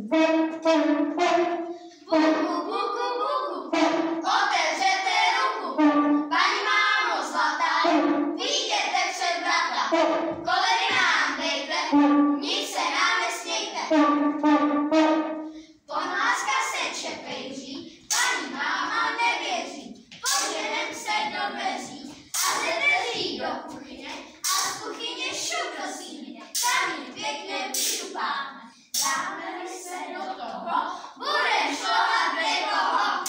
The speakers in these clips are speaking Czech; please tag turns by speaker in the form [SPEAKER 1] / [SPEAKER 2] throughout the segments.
[SPEAKER 1] Buku, buku, buku, otevřete ruku. Paní mámo zlatá, vyjděte před vrata. Kolery nám dejte, nic se nám nesmějte. Pomláska se čepejří, paní máma nevěří. Poženem se do dveří a ze dveří do kuchyně a z kuchyně šup do síně. Tam ji pěkně vyšupáme. Dáme-li se do toho, budem šlovat věkoho.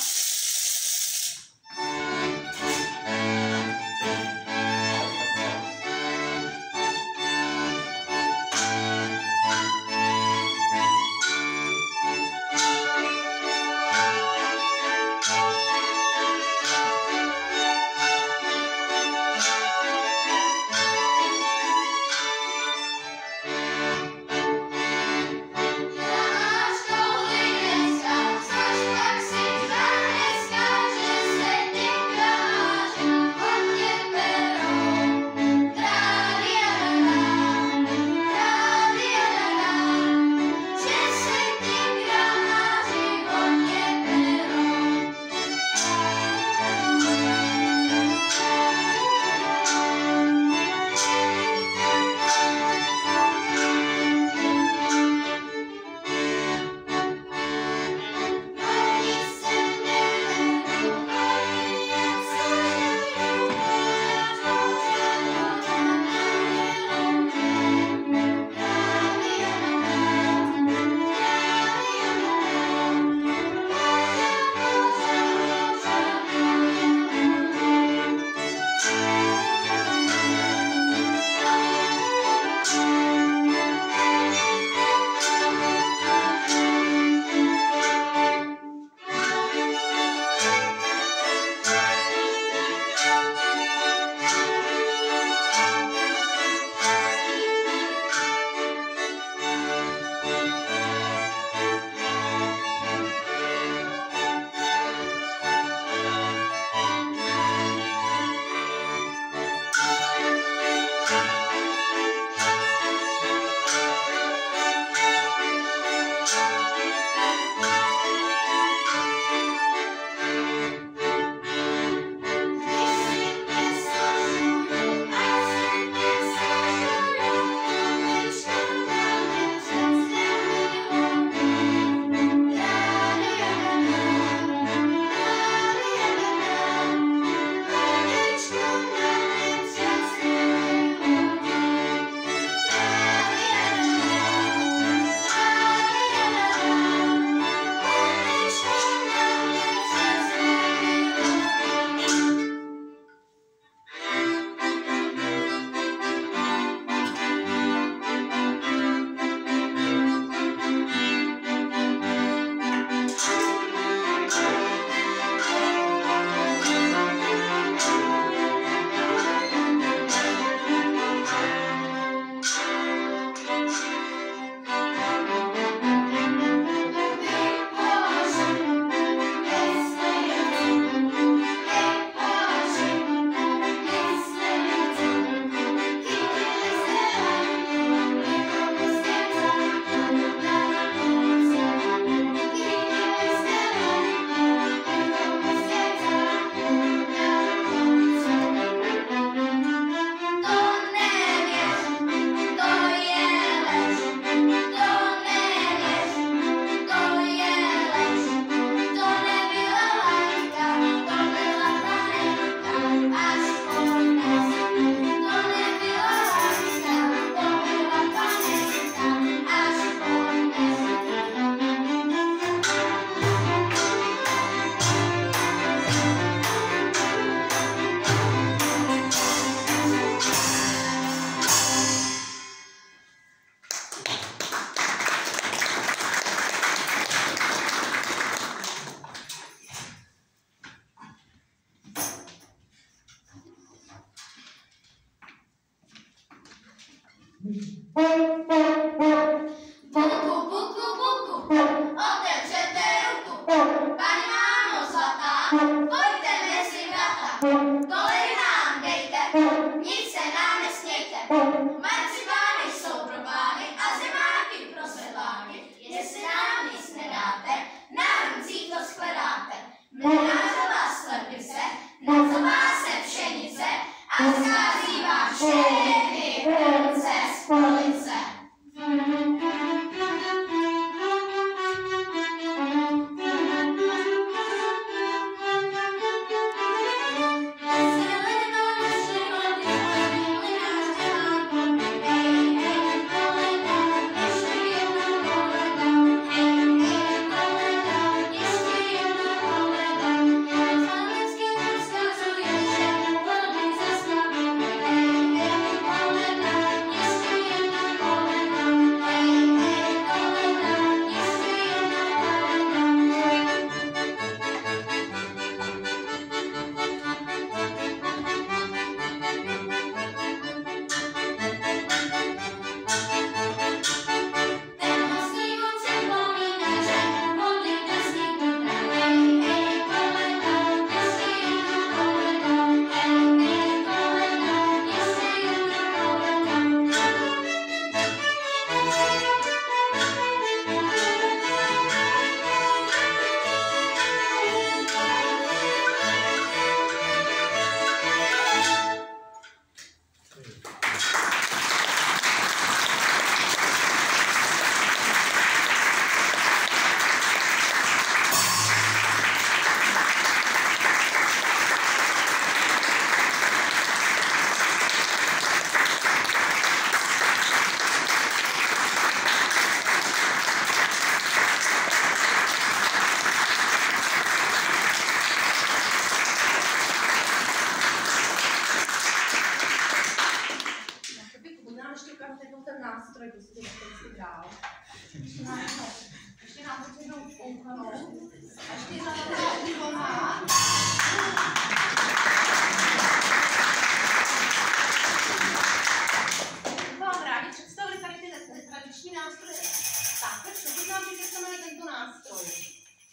[SPEAKER 2] nám říct, jak se jmenuje tento nástroj.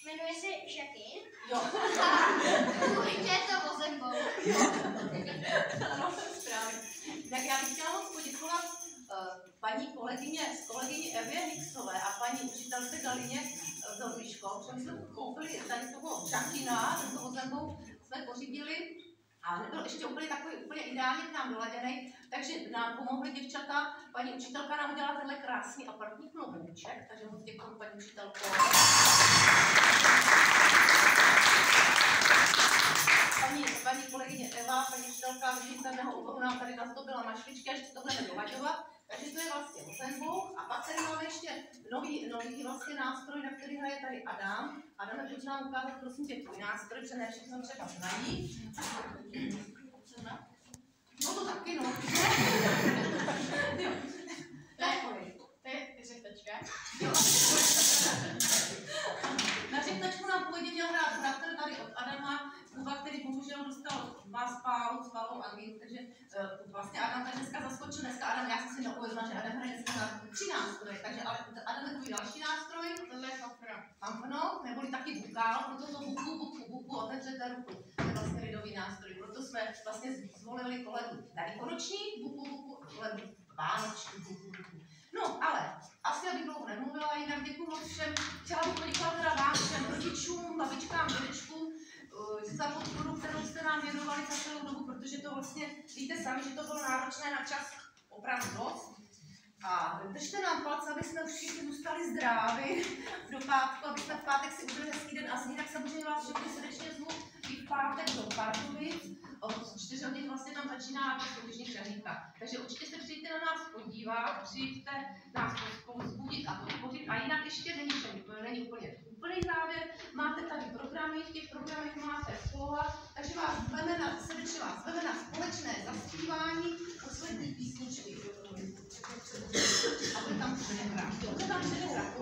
[SPEAKER 1] Jmenuje se šakin.
[SPEAKER 2] Jo.
[SPEAKER 1] Určitě je to vozembou.
[SPEAKER 2] Ano, správně. Tak já bych chtěla moc poděkovat paní kolegyni Evě Nixové a paní učitelce Galině Zorbiško, protože jsme koupili tady toho šakina, tento vozembou jsme pořídili a nebyl ještě úplně ideálně k nám doladěný, takže nám pomohly děvčata. Paní učitelka nám udělala tenhle krásný apartní klobouček, takže moc děkuji paní učitelko. Paní kolegyně Eva, paní učitelka viditelného oboru nám tady nazdobila mašličky, až to budeme dolaďovat. Takže to je vlastně vozembou. A pak tady máme ještě nový vlastně nástroj, na který hraje tady Adam. Adam, pojď nám ukázat, prosím tě, tvůj nástroj, protože ne všechno třeba znají. No to taky, no. Jo.
[SPEAKER 1] To je řechtačka.
[SPEAKER 2] Jo. Na řechtačku nám půjde měl hrát bratr tady od Adama, Kuba, který bohužel dostal svalovou angínu, takže vlastně Adam tady dneska zaskočil. Dneska Adam, já jsem si neuvědomila, že Adam hraje dneska na 3 nástroje, takže Adam je tvůj další nástroj.
[SPEAKER 1] Tohle je fafra.
[SPEAKER 2] Fanfno, neboli taky bukál, proto to buku, otevřete ruku. To je vlastně lidový nástroj, proto jsme vlastně zvolili kolegu velikonoční, buku a kolegu vánoční, buku. No, ale asi abych dlouho nemluvila, jinak děkuji moc všem. Chtěla bych poděkovat teda vám všem rodičům, babičkám, dědečkům za podporu, kterou jste nám věnovali za celou dobu, protože to vlastně víte sami, že to bylo náročné na čas opravdu dost. A držte nám palce, aby jsme všichni zůstali zdraví do pátku, aby jsme v pátek si užili hezký den a jinak samozřejmě vás všechny srdečně zvu i v pátek do Pardubic. Od 4 hodin vlastně tam začíná skutečně přehlídka. Takže určitě se přijďte na nás podívat, přijďte nás povzbudit a podpořit. A jinak ještě není úplně úplný závěr. Máte tady programy, v těch programech máte slova, takže srdečně vás zveme na společné zaspívání poslední písničky. A bude tam předehrát. Bude tam předehrát.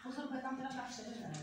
[SPEAKER 2] Pozor, bude tam teda ta předehrát.